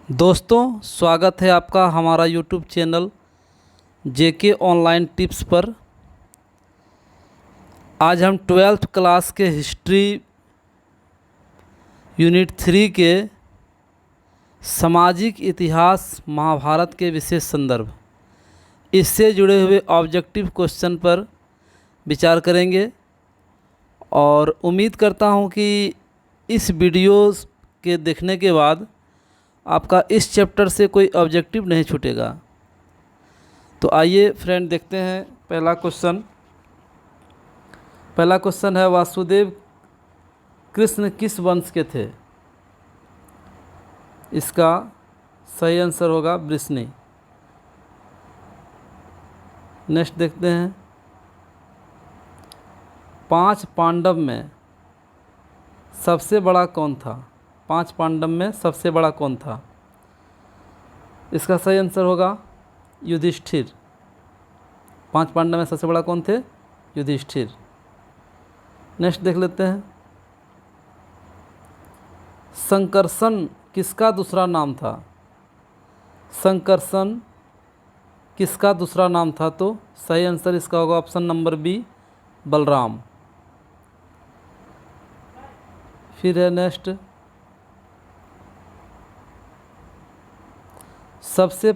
दोस्तों, स्वागत है आपका हमारा यूट्यूब चैनल जेके ऑनलाइन टिप्स पर। आज हम 12th क्लास के हिस्ट्री यूनिट 3 के सामाजिक इतिहास महाभारत के विशेष संदर्भ इससे जुड़े हुए ऑब्जेक्टिव क्वेश्चन पर विचार करेंगे और उम्मीद करता हूं कि इस वीडियोस के देखने के बाद आपका इस चैप्टर से कोई ऑब्जेक्टिव नहीं छूटेगा। तो आइए फ्रेंड देखते हैं पहला क्वेश्चन है, वासुदेव कृष्ण किस वंश के थे? इसका सही आंसर होगा वृष्णि। नेक्स्ट देखते हैं, 5 पांडव में सबसे बड़ा कौन था? 5 पांडव में सबसे बड़ा कौन था? इसका सही आंसर होगा युधिष्ठिर। 5 पांडव में सबसे बड़ा कौन थे? युधिष्ठिर। नेक्स्ट देख लेते हैं, संकर्षण किसका दूसरा नाम था? संकर्षण किसका दूसरा नाम था? तो सही आंसर इसका होगा ऑप्शन नंबर बी, बलराम। फिर है नेक्स्ट, सबसे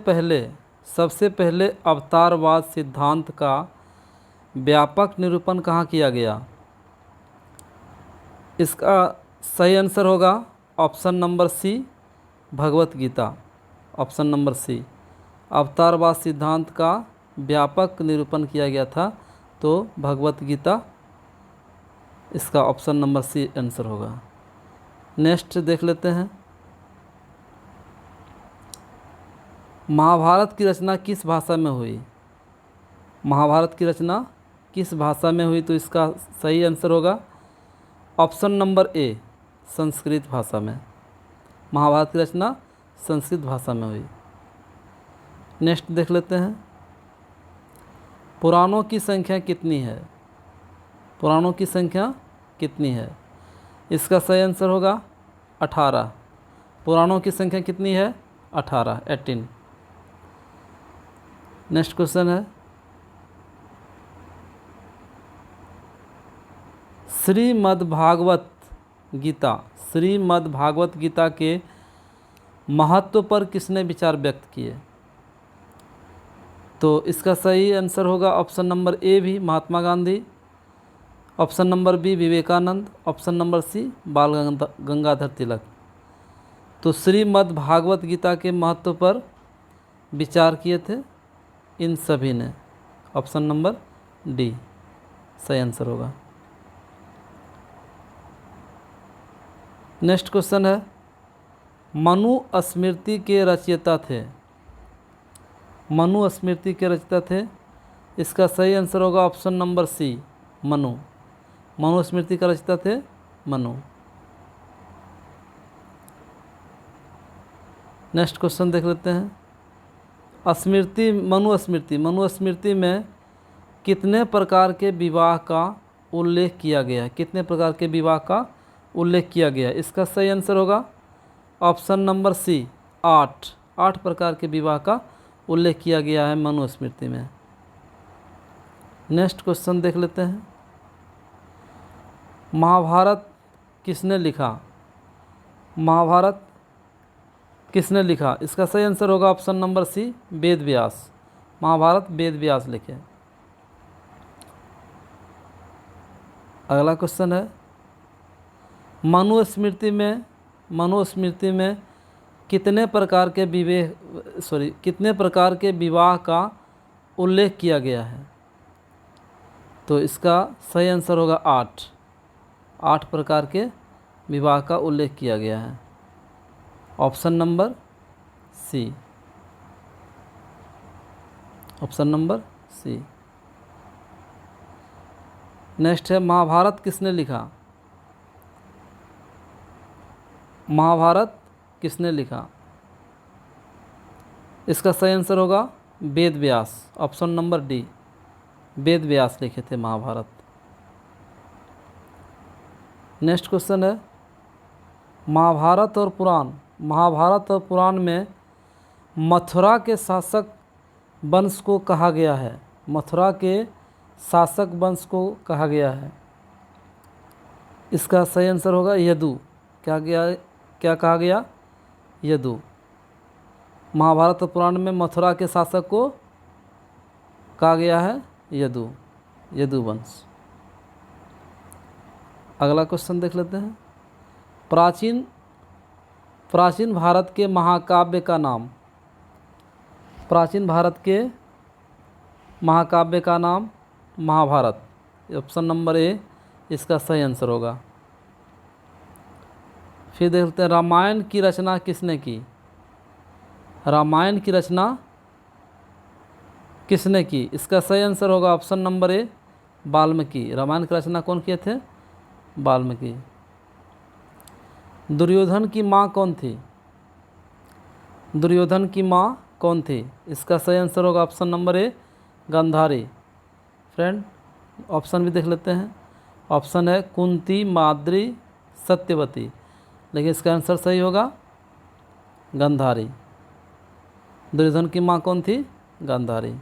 पहले अवतारवाद सिद्धांत का व्यापक निरूपण कहाँ किया गया? इसका सही आंसर होगा ऑप्शन नंबर सी, भगवत गीता। ऑप्शन नंबर सी, अवतारवाद सिद्धांत का व्यापक निरूपण किया गया था, तो भगवत गीता इसका ऑप्शन नंबर सी आंसर होगा। नेक्स्ट देख लेते हैं, महाभारत की रचना किस भाषा में हुई? महाभारत की रचना किस भाषा में हुई? तो इसका सही आंसर होगा ऑप्शन नंबर ए, संस्कृत भाषा में। महाभारत की रचना संस्कृत भाषा में हुई। नेक्स्ट देख लेते हैं, पुराणों की संख्या कितनी है? पुराणों की संख्या कितनी है? इसका सही आंसर होगा 18। पुराणों की संख्या कितनी है? 18। नेक्स्ट क्वेश्चन है, श्रीमद् भागवत गीता के महत्व पर किसने विचार व्यक्त किए? तो इसका सही आंसर होगा ऑप्शन नंबर ए भी, Mahatma Gandhi. Option number B, Vivekananda. Option number C, Bal Gangadhar तिलक। तो श्रीमद् भागवत गीता के महत्व पर विचार किए थे इन सभी ने। ऑप्शन नंबर डी सही आंसर होगा। नेक्स्ट क्वेश्चन है, मनुस्मृति के रचयिता थे? मनुस्मृति के रचयिता थे, इसका सही आंसर होगा option number C, Manu. Manusmriti का रचयिता थे मनु। नेक्स्ट क्वेश्चन देख लेते हैं, मनुस्मृति में कितने प्रकार के विवाह का उल्लेख किया गया है? कितने प्रकार के विवाह का उल्लेख किया गया है? इसका सही आंसर होगा ऑप्शन नंबर सी, 8। 8 प्रकार के विवाह का उल्लेख किया गया है मनुस्मृति में। नेक्स्ट क्वेश्चन देख लेते हैं, महाभारत किसने लिखा? महाभारत किसने लिखा? इसका सही आंसर होगा ऑप्शन नंबर सी, वेद व्यास। महाभारत वेद व्यास लिखे। अगला क्वेश्चन है, मनुस्मृति में कितने प्रकार के विवाह का उल्लेख किया गया है? तो इसका सही आंसर होगा 8। 8 प्रकार के विवाह का उल्लेख किया गया है। Option number C. Option number C. Next है, महाभारत किसने लिखा? महाभारत किसने लिखा? इसका सही आंसर होगा Ved Vyas. Option number D, Ved Vyas लिखे थे महाभारत। नेक्स्ट क्वेश्चन है, महाभारत और पुराण महाभारत और पुराण में मथुरा के शासक वंश को कहा गया है? मथुरा के शासक वंश को कहा गया है। इसका सही आंसर होगा यदु। क्या कहा गया? यदु। महाभारत और पुराण में मथुरा के शासक को कहा गया है यदु वंश। अगला क्वेश्चन देख लेते हैं। प्राचीन भारत के महाकाव्य का नाम। प्राचीन भारत के महाकाव्य का नाम महाभारत। ऑप्शन नंबर ए इसका सही आंसर होगा। फिर देखते हैं रामायण की रचना किसने की? रामायण की रचना किसने की? इसका सही आंसर होगा option number A Valmiki. Ramayana की रचना कौन किए थे? वाल्मीकि। दुर्योधन की माँ कौन थी? दुर्योधन की माँ कौन थी? इसका सही आंसर होगा ऑप्शन नंबर ए गांधारी। फ्रेंड ऑप्शन भी देख लेते हैं। ऑप्शन है कुंती, माद्री, सत्यवती, लेकिन इसका आंसर सही होगा गांधारी। दुर्योधन की माँ कौन थी? गांधारी।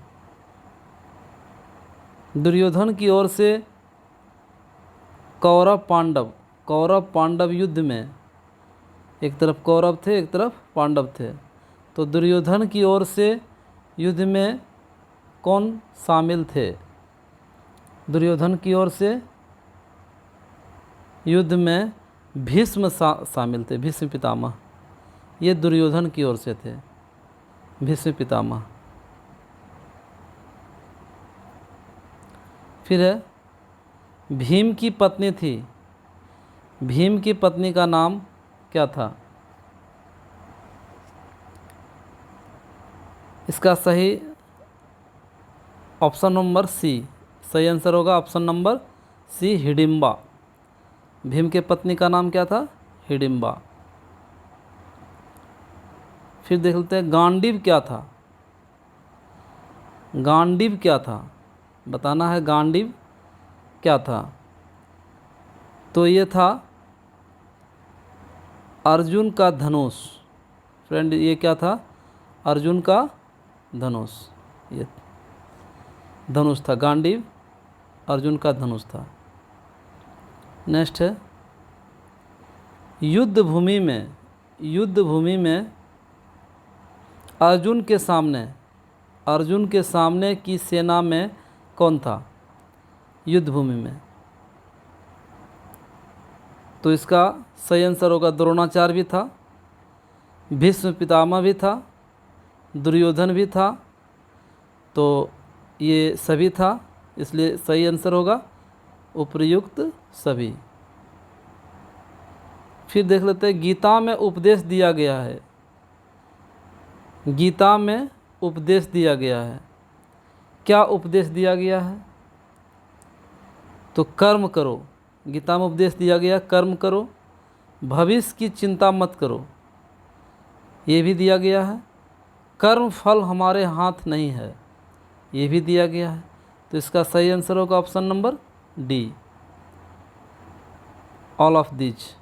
दुर्योधन की ओर से कौरव पांडव युद्ध में एक तरफ कौरव थे एक तरफ पांडव थे, तो दुर्योधन की ओर से युद्ध में कौन शामिल थे? दुर्योधन की ओर से युद्ध में भीष्म शामिल थे। भीष्म पितामह, ये दुर्योधन की ओर से थे। भीष्म पितामह। फिर है भीम की पत्नी थी। भीम की पत्नी का नाम क्या था? इसका सही ऑप्शन नंबर सी सही आंसर होगा। Option number C Hidimba. Bhima के पत्नी का नाम क्या था? हिडिंबा। फिर देख लेते हैं गांडीव क्या था? गांडीव क्या था? बताना है गांडीव क्या था। तो ये था अर्जुन का धनुष। फ्रेंड ये क्या था? अर्जुन का धनुष। ये धनुष था गांडीव, अर्जुन का धनुष था। नेक्स्ट है युद्ध भूमि में अर्जुन के सामने की सेना में कौन था? युद्ध भूमि में। तो इसका सही आंसर होगा द्रोणाचार्य भी था, भीष्म पितामह भी था, दुर्योधन भी था, तो ये सभी था, इसलिए सही आंसर होगा उपर्युक्त सभी। फिर देख लेते हैं गीता में उपदेश दिया गया है। गीता में उपदेश दिया गया है। क्या उपदेश दिया गया है? तो कर्म करो। गीता में उपदेश दिया गया कर्म करो, भविष्य की चिंता मत करो, ये भी दिया गया है। कर्म फल हमारे हाथ नहीं है, ये भी दिया गया है। तो इसका सही आंसर होगा option number D, all of these.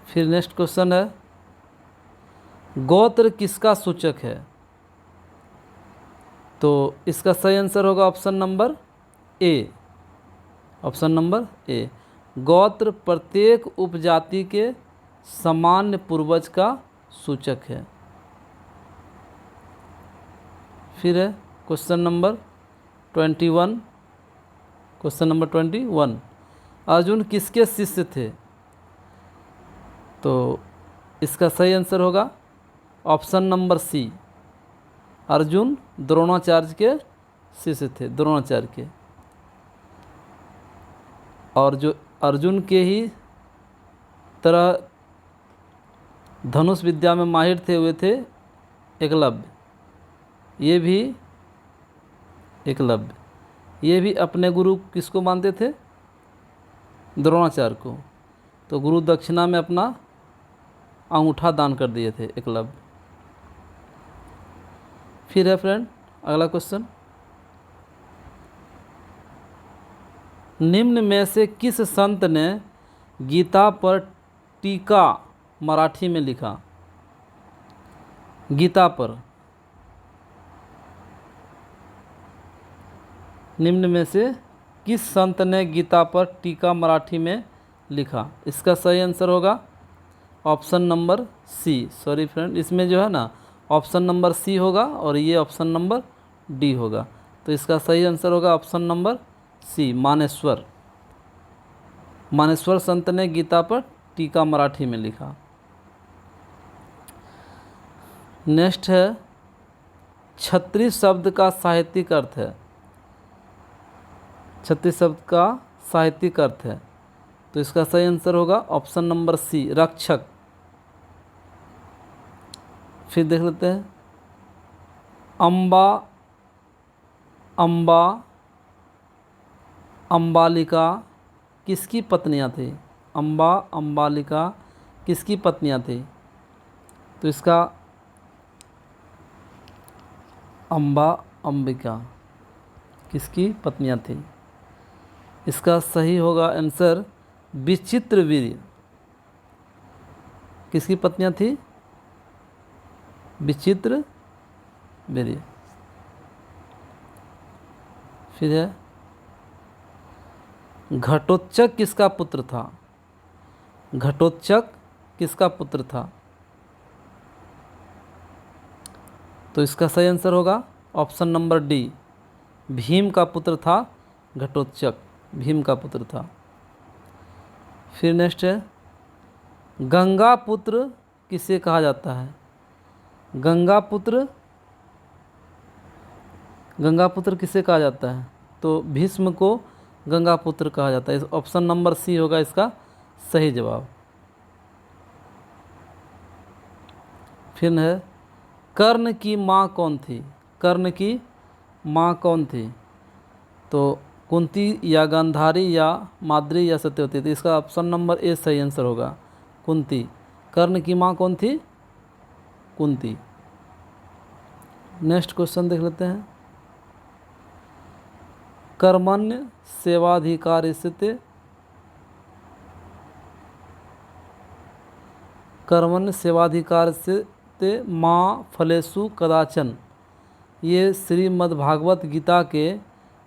फिर नेक्स्ट क्वेश्चन है गोत्र किसका सूचक है? तो इसका सही आंसर होगा ऑप्शन नंबर ए। ऑप्शन नंबर ए, गोत्र प्रत्येक उपजाति के सामान्य पूर्वज का सूचक है। फिर है question number 21। Question number 21, Arjun किसके शिष्य थे? तो इसका सही आंसर होगा option number C, Arjun Dronacharya के शिष्य थे, द्रोणाचार्य के। और जो अर्जुन के ही तरह धनुष विद्या में माहिर थे हुए थे एकलव्य। ये भी अपने गुरु किसको मानते थे? द्रोणाचार्य को। तो गुरु दक्षिणा में अपना अंगूठा दान कर दिए थे एकलव्य। फिर है फ्रेंड अगला क्वेश्चन, निम्न में से किस संत ने गीता पर टीका मराठी में लिखा। गीता पर निम्न में से किस संत ने गीता पर टीका मराठी में लिखा? इसका सही आंसर होगा option number C. Sorry friend, इसमें जो है ना ऑप्शन नंबर सी होगा और ये ऑप्शन नंबर डी होगा। तो इसका सही आंसर होगा ऑप्शन नंबर सी, मानेश्वर। मानेश्वर संत ने गीता पर टीका मराठी में लिखा। नेक्स्ट है, छत्री शब्द का साहित्यिक अर्थ है। छत्री शब्द का साहित्यिक अर्थ है, तो इसका सही आंसर होगा ऑप्शन नंबर सी, रक्षक। फिर देख लेते हैं, अम्बा, अम्बा, अम्बालिका किसकी पत्नियां थी? अम्बा, अम्बालिका किसकी पत्नियां थी? तो इसका अम्बा, अंबिका किसकी पत्नियां थी? इसका सही होगा आंसर विचित्रवीर्य। किसकी पत्नियां थी? विचित्रवीर्य। फिर है, घटोत्कच किसका पुत्र था? घटोत्कच किसका पुत्र था? तो इसका सही आंसर होगा ऑप्शन नंबर डी, भीम का पुत्र था घटोत्कच, भीम का पुत्र था। फिर नेक्स्ट है, गंगा पुत्र किसे कहा जाता है? गंगा पुत्र, गंगा पुत्र किसे कहा जाता है? तो भीष्म को गंगा पुत्र कहा जाता है। ऑप्शन नंबर सी होगा इसका सही जवाब। फिर है, कर्ण की माँ कौन थी? कर्ण की माँ कौन थी? तो कुंती या गांधारी या माद्री या सत्यवती थी। इसका ऑप्शन नंबर ए सही आंसर होगा, कुंती। कर्ण की माँ कौन थी? कुंती। नेक्स्ट क्वेश्चन देख लेते हैं, कर्मण्य सेवाधिकारस्ते, कर्मण्य सेवाधिकारस्ते माँ फलेषु कदाचन, ये श्रीमद्भागवत गीता के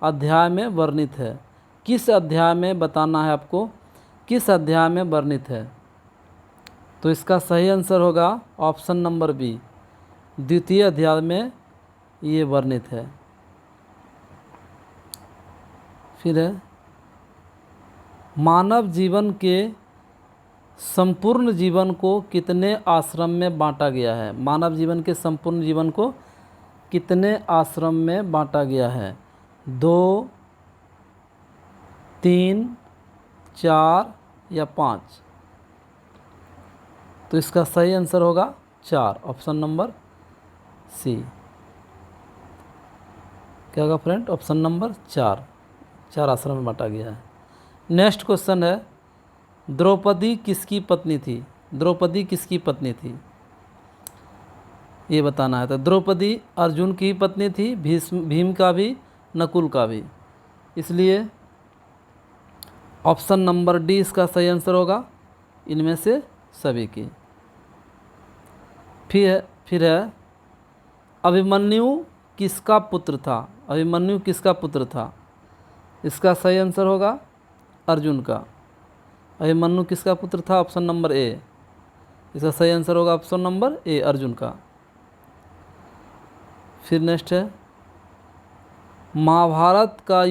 अध्याय में वर्णित है। किस अध्याय में बताना है आपको, किस अध्याय में वर्णित है? तो इसका सही आंसर होगा ऑप्शन नंबर बी, द्वितीय अध्याय में ये वर्णित है। फिर है, मानव जीवन के संपूर्ण जीवन को कितने आश्रम में बांटा गया है? मानव जीवन के संपूर्ण जीवन को कितने आश्रम में बांटा गया है? 2, 3, 4 या 5? तो इसका सही आंसर होगा 4, ऑप्शन नंबर सी। क्या होगा फ्रेंड? ऑप्शन नंबर 4, 4 आश्रम में बांटा गया है। नेक्स्ट क्वेश्चन है, द्रौपदी किसकी पत्नी थी? द्रौपदी किसकी पत्नी थी? ये बताना है। तो द्रौपदी अर्जुन की पत्नी थी, भीम का भी, नकुल का भी, इसलिए ऑप्शन नंबर डी इसका सही आंसर होगा, इनमें से सभी की। फिर है, अभिमन्यु किसका पुत्र था? अभिमन्यु किसका पुत्र था? इसका सही आंसर होगा अर्जुन का। अभिमन्यु किसका पुत्र था? ऑप्शन नंबर ए, इसका सही आंसर होगा ऑप्शन नंबर ए, अर्जुन का। फिर नेक्स्ट है, महाभारत का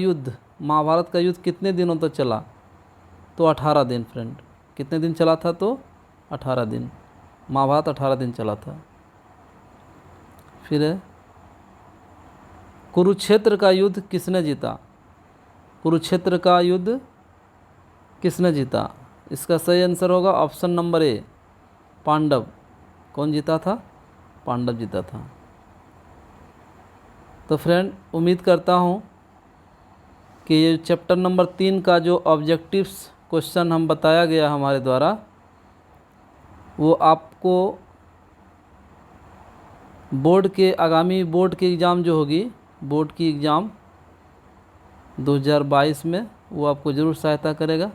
युद्ध कितने दिनों तक चला? तो 18 दिन फ्रेंड। कितने दिन चला था? तो 18 दिन। महाभारत 18 दिन चला था। फिर है, कुरुक्षेत्र का युद्ध किसने जीता? कुरुक्षेत्र का युद्ध किसने जीता? इसका सही आंसर होगा ऑप्शन नंबर ए, पांडव। कौन जीता था? पांडव जीता था। तो फ्रेंड, उम्मीद करता हूँ कि ये चैप्टर नंबर 3 का जो ऑब्जेक्टिव्स क्वेश्चन हम बताया गया हमारे द्वारा, वो आपको बोर्ड के, आगामी बोर्ड की एग्ज़ाम जो होगी, बोर्ड की एग्ज़ाम 2022 में, वो आपको ज़रूर सहायता करेगा।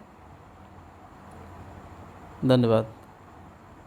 धन्यवाद।